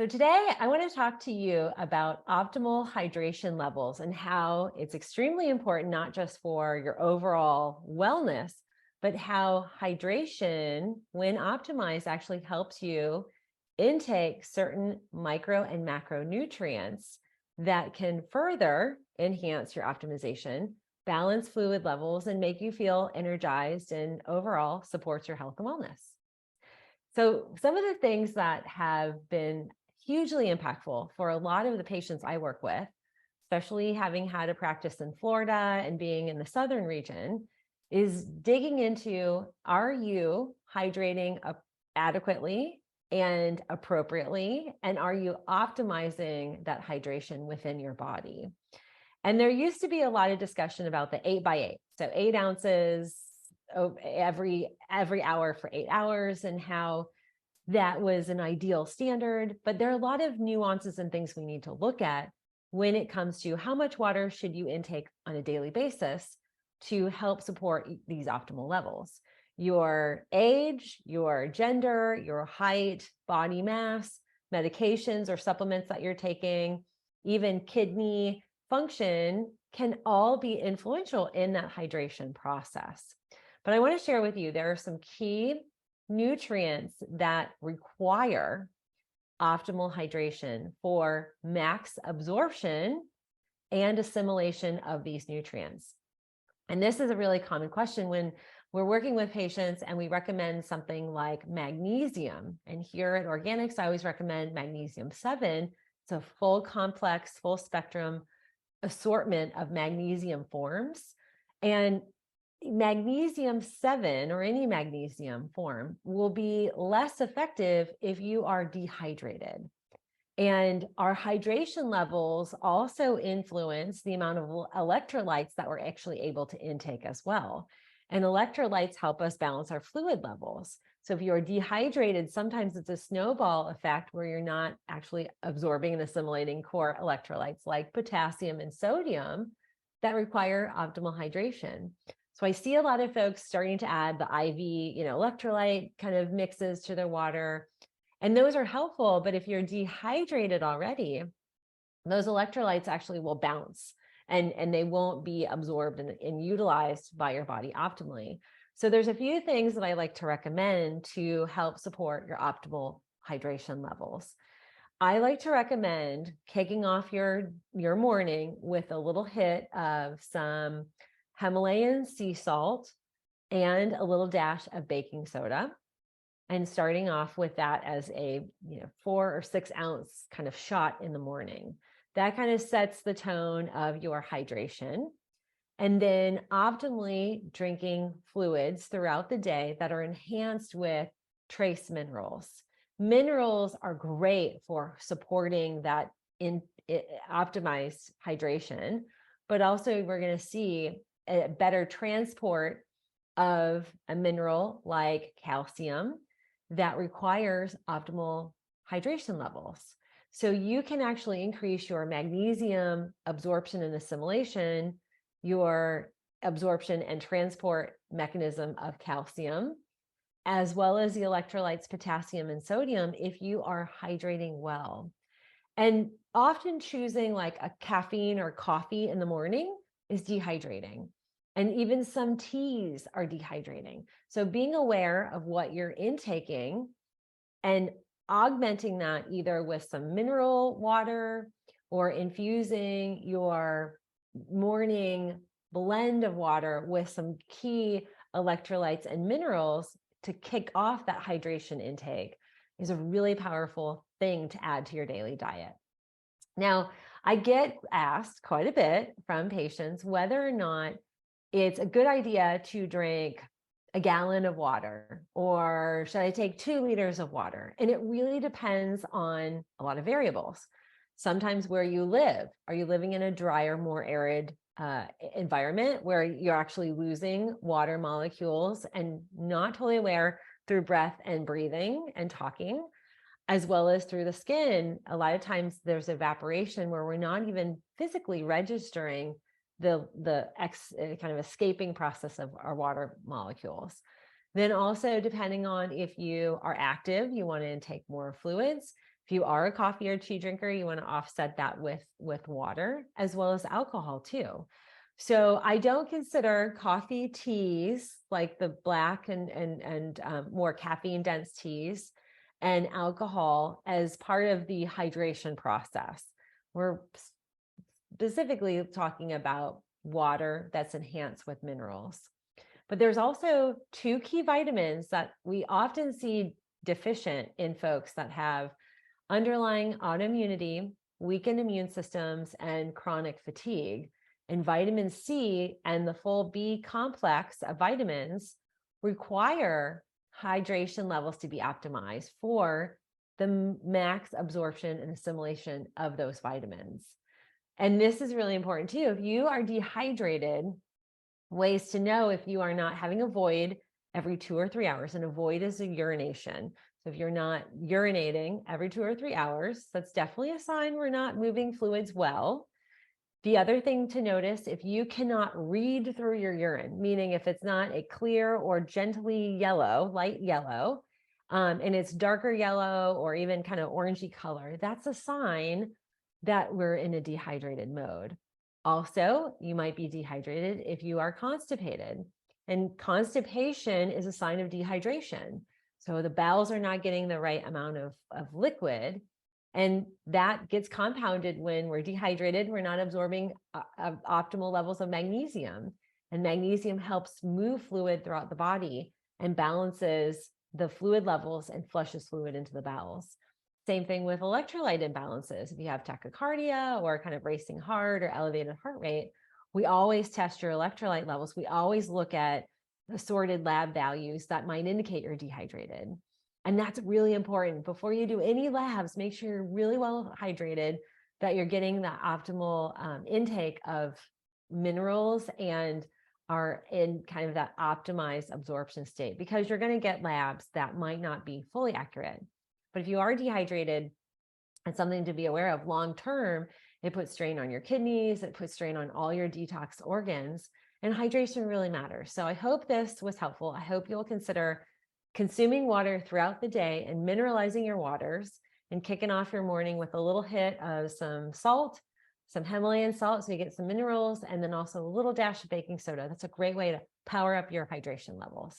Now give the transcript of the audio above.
So today I want to talk to you about optimal hydration levels and how it's extremely important, not just for your overall wellness, but how hydration, when optimized, actually helps you intake certain micro and macronutrients that can further enhance your optimization, balance fluid levels, and make you feel energized and overall supports your health and wellness. So some of the things that have been hugely impactful for a lot of the patients I work with, especially having had a practice in Florida and being in the southern region, is digging into, are you hydrating adequately and appropriately? And are you optimizing that hydration within your body? And there used to be a lot of discussion about the 8x8. So 8 ounces every hour for 8 hours and how that was an ideal standard. But there are a lot of nuances and things we need to look at when it comes to how much water should you intake on a daily basis to help support these optimal levels. Your age, your gender, your height, body mass, medications or supplements that you're taking, even kidney function can all be influential in that hydration process. But I want to share with you, there are some key nutrients that require optimal hydration for max absorption and assimilation of these nutrients. And this is a really common question when we're working with patients and we recommend something like magnesium. And here at Organixx, I always recommend magnesium 7. It's a full complex, full spectrum assortment of magnesium forms. And magnesium 7 or any magnesium form will be less effective if you are dehydrated. And our hydration levels also influence the amount of electrolytes that we're actually able to intake as well. And electrolytes help us balance our fluid levels. So if you're dehydrated, sometimes it's a snowball effect where you're not actually absorbing and assimilating core electrolytes like potassium and sodium that require optimal hydration. So I see a lot of folks starting to add the IV, electrolyte kind of mixes to their water. And those are helpful, but if you're dehydrated already, those electrolytes actually will bounce and they won't be absorbed and utilized by your body optimally. So there's a few things that I like to recommend to help support your optimal hydration levels. I like to recommend kicking off your morning with a little hit of some Himalayan sea salt and a little dash of baking soda, and starting off with that as a 4 or 6 ounce kind of shot in the morning. That kind of sets the tone of your hydration. And then optimally drinking fluids throughout the day that are enhanced with trace minerals. Minerals are great for supporting that optimized hydration, but also we're going to see a better transport of a mineral like calcium that requires optimal hydration levels. So you can actually increase your magnesium absorption and assimilation, your absorption and transport mechanism of calcium, as well as the electrolytes, potassium and sodium, if you are hydrating well. And often choosing like a caffeine or coffee in the morning is dehydrating. And even some teas are dehydrating. So being aware of what you're intaking and augmenting that either with some mineral water or infusing your morning blend of water with some key electrolytes and minerals to kick off that hydration intake is a really powerful thing to add to your daily diet. Now, I get asked quite a bit from patients whether or not it's a good idea to drink a gallon of water, or should I take 2 liters of water? And it really depends on a lot of variables. Sometimes where you live, are you living in a drier, more arid environment where you're actually losing water molecules and not totally aware through breath and breathing and talking, as well as through the skin? A lot of times there's evaporation where we're not even physically registering the kind of escaping process of our water molecules. Then also, depending on if you are active, you want to intake more fluids. If If you are a coffee or tea drinker, you want to offset that with water as well as alcohol too. So I don't consider coffee, teas like the black and more caffeine dense teas and alcohol as part of the hydration process. We're specifically talking about water that's enhanced with minerals. But there's also two key vitamins that we often see deficient in folks that have underlying autoimmunity, weakened immune systems, and chronic fatigue. And vitamin C and the full B complex of vitamins require hydration levels to be optimized for the max absorption and assimilation of those vitamins. And this is really important too. If you are dehydrated, ways to know if you are not having a void every 2 or 3 hours, and a void is a urination. So if you're not urinating every 2 or 3 hours, that's definitely a sign we're not moving fluids well. The other thing to notice, if you cannot read through your urine, meaning if it's not a clear or gently yellow, light yellow, and it's darker yellow or even kind of orangey color, that's a sign that we're in a dehydrated mode. Also, you might be dehydrated if you are constipated, and constipation is a sign of dehydration. So the bowels are not getting the right amount of liquid, and that gets compounded when we're dehydrated. We're not absorbing optimal levels of magnesium, and magnesium helps move fluid throughout the body and balances the fluid levels and flushes fluid into the bowels. Same thing with electrolyte imbalances. If you have tachycardia or kind of racing heart or elevated heart rate, we always test your electrolyte levels. We always look at assorted lab values that might indicate you're dehydrated. And that's really important. Before you do any labs, make sure you're really well hydrated, that you're getting the optimal intake of minerals and are in kind of that optimized absorption state, because you're going to get labs that might not be fully accurate. But if you are dehydrated, it's something to be aware of long term. It puts strain on your kidneys, it puts strain on all your detox organs, and hydration really matters. So I hope this was helpful. I hope you'll consider consuming water throughout the day and mineralizing your waters, and kicking off your morning with a little hit of some salt, some Himalayan salt, so you get some minerals, and then also a little dash of baking soda. That's a great way to power up your hydration levels.